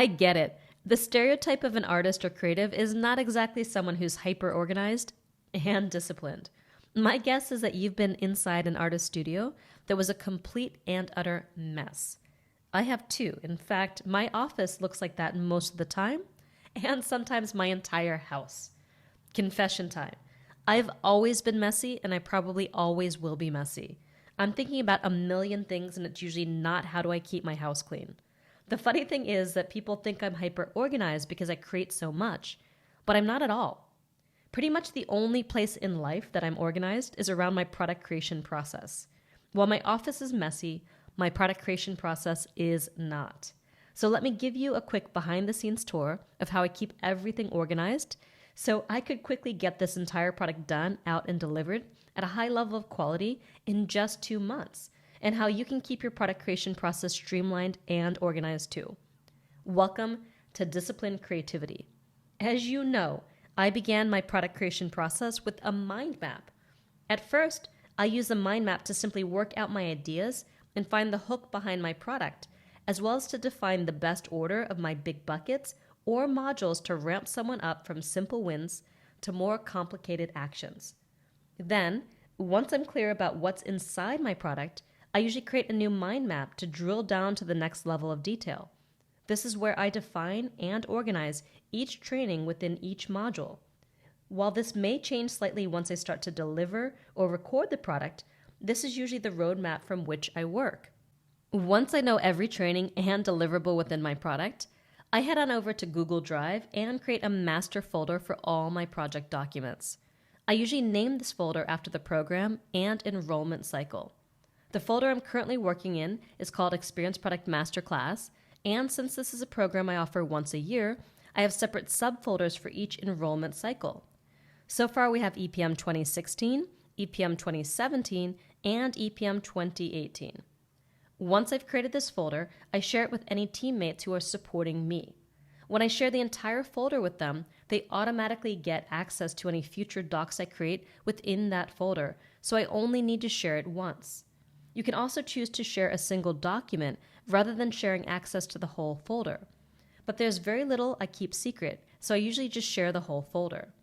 I get it. The stereotype of an artist or creative is not exactly someone who's hyper organized and disciplined. My guess is that you've been inside an artist studio that was a complete and utter mess. I have too. In fact, my office looks like that most of the time, and sometimes my entire house. Confession time. I've always been messy, and I probably always will be messy. I'm thinking about a million things, and it's usually not how do I keep my house clean. The funny thing is that people think I'm hyper organized because I create so much, but I'm not at all. Pretty much the only place in life that I'm organized is around my product creation process. While my office is messy, my product creation process is not. So let me give you a quick behind the scenes tour of how I keep everything organized so I could quickly get this entire product done, out, and delivered at a high level of quality in just 2 months, and how you can keep your product creation process streamlined and organized too. Welcome to Disciplined Creativity. As you know, I began my product creation process with a mind map. At first, I used the mind map to simply work out my ideas and find the hook behind my product, as well as to define the best order of my big buckets or modules to ramp someone up from simple wins to more complicated actions. Then, once I'm clear about what's inside my product, I usually create a new mind map to drill down to the next level of detail. This is where I define and organize each training within each module. While this may change slightly once I start to deliver or record the product, this is usually the roadmap from which I work. Once I know every training and deliverable within my product, I head on over to Google Drive and create a master folder for all my project documents. I usually name this folder after the program and enrollment cycle. The folder I'm currently working in is called Experience Product Masterclass, and since this is a program I offer once a year, I have separate subfolders for each enrollment cycle. So far we have EPM 2016, EPM 2017, and EPM 2018. Once I've created this folder, I share it with any teammates who are supporting me. When I share the entire folder with them, they automatically get access to any future docs I create within that folder, so I only need to share it once. You can also choose to share a single document rather than sharing access to the whole folder. But there's very little I keep secret, so I usually just share the whole folder.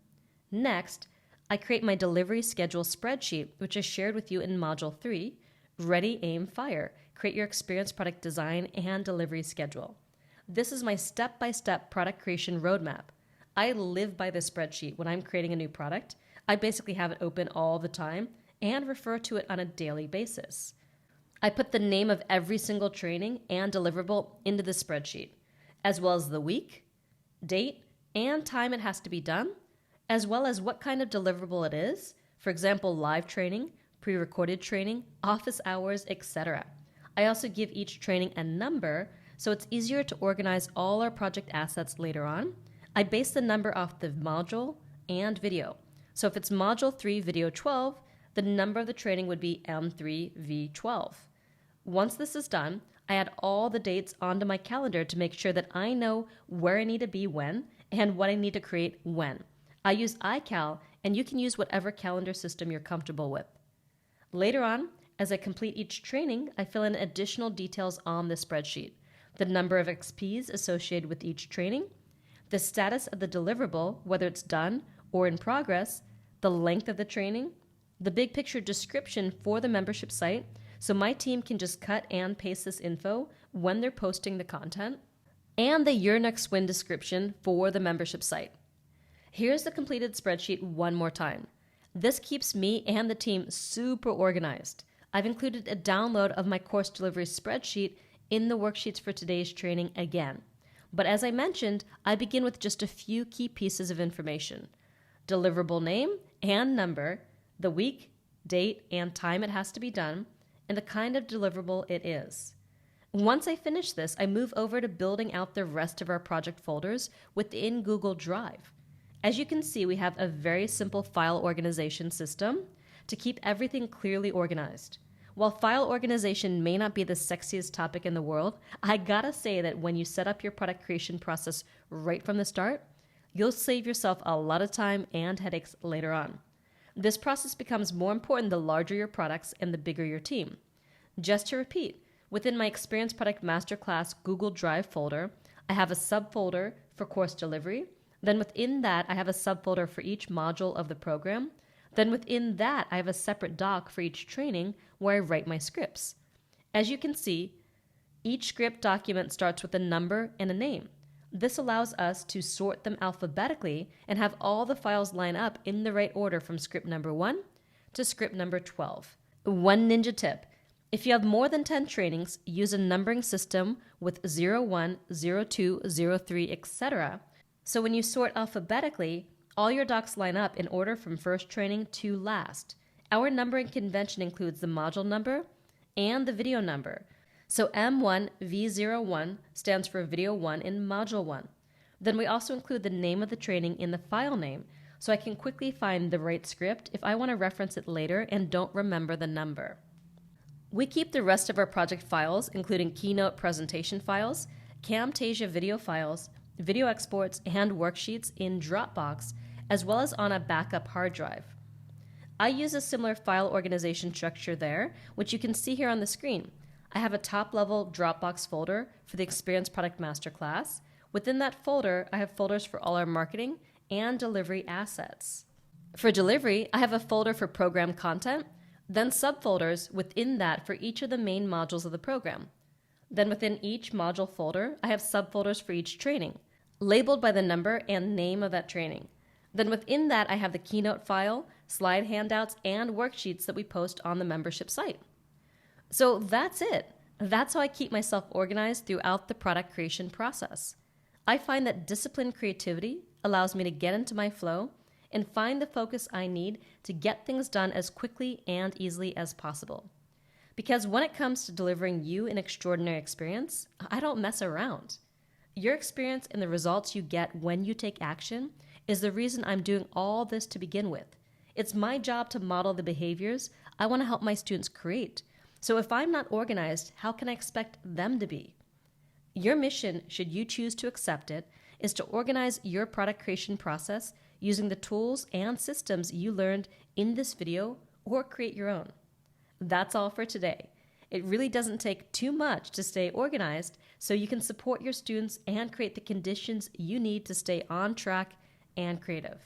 Next, I create my delivery schedule spreadsheet, which I shared with you in Module 3, Ready, Aim, Fire. Create your experience product design and delivery schedule. This is my step-by-step product creation roadmap. I live by this spreadsheet when I'm creating a new product. I basically have it open all the time and refer to it on a daily basis. I put the name of every single training and deliverable into the spreadsheet, as well as the week, date, and time it has to be done, as well as what kind of deliverable it is, for example, live training, pre-recorded training, office hours, etc. I also give each training a number, so it's easier to organize all our project assets later on. I base the number off the module and video. So if it's Module 3, Video 12, the number of the training would be M5V02. Once this is done, I add all the dates onto my calendar to make sure that I know where I need to be when and what I need to create when. I use iCal, and you can use whatever calendar system you're comfortable with. Later on, as I complete each training, I fill in additional details on the spreadsheet. The number of XPs associated with each training, the status of the deliverable, whether it's done or in progress, the length of the training, the big picture description for the membership site, so my team can just cut and paste this info when they're posting the content, and the Your Next Win description for the membership site. Here's the completed spreadsheet one more time. This keeps me and the team super organized. I've included a download of my course delivery spreadsheet in the worksheets for today's training again. But as I mentioned, I begin with just a few key pieces of information. Deliverable name and number, the week, date, and time it has to be done, and the kind of deliverable it is. Once I finish this, I move over to building out the rest of our project folders within Google Drive. As you can see, we have a very simple file organization system to keep everything clearly organized. While file organization may not be the sexiest topic in the world, I gotta say that when you set up your product creation process right from the start, you'll save yourself a lot of time and headaches later on. This process becomes more important the larger your products and the bigger your team. Just to repeat, within my Experience Product Masterclass Google Drive folder, I have a subfolder for course delivery. Then within that, I have a subfolder for each module of the program. Then within that, I have a separate doc for each training where I write my scripts. As you can see, each script document starts with a number and a name. This allows us to sort them alphabetically and have all the files line up in the right order from script number 1 to script number 12. One ninja tip: if you have more than 10 trainings, use a numbering system with 01, 02, 03, etc. So when you sort alphabetically, all your docs line up in order from first training to last. Our numbering convention includes the module number and the video number. So M5V02 stands for Video 1 in Module 1. Then we also include the name of the training in the file name, so I can quickly find the right script if I want to reference it later and don't remember the number. We keep the rest of our project files, including Keynote presentation files, Camtasia video files, video exports, and worksheets in Dropbox, as well as on a backup hard drive. I use a similar file organization structure there, which you can see here on the screen. I have a top-level Dropbox folder for the Experience Product Masterclass. Within that folder, I have folders for all our marketing and delivery assets. For delivery, I have a folder for program content, then subfolders within that for each of the main modules of the program. Then within each module folder, I have subfolders for each training, labeled by the number and name of that training. Then within that, I have the Keynote file, slide handouts, and worksheets that we post on the membership site. So that's it. That's how I keep myself organized throughout the product creation process. I find that disciplined creativity allows me to get into my flow and find the focus I need to get things done as quickly and easily as possible. Because when it comes to delivering you an extraordinary experience, I don't mess around. Your experience and the results you get when you take action is the reason I'm doing all this to begin with. It's my job to model the behaviors I want to help my students create. So if I'm not organized, how can I expect them to be? Your mission, should you choose to accept it, is to organize your product creation process using the tools and systems you learned in this video or create your own. That's all for today. It really doesn't take too much to stay organized, so you can support your students and create the conditions you need to stay on track and creative.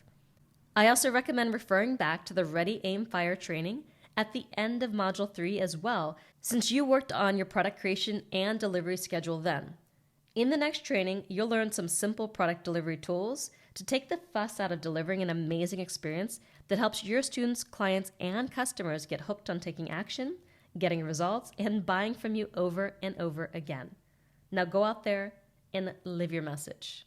I also recommend referring back to the Ready, Aim, Fire training at the end of Module 3 as well, since you worked on your product creation and delivery schedule then. In the next training, you'll learn some simple product delivery tools to take the fuss out of delivering an amazing experience that helps your students, clients, and customers get hooked on taking action, getting results, and buying from you over and over again. Now go out there and live your message.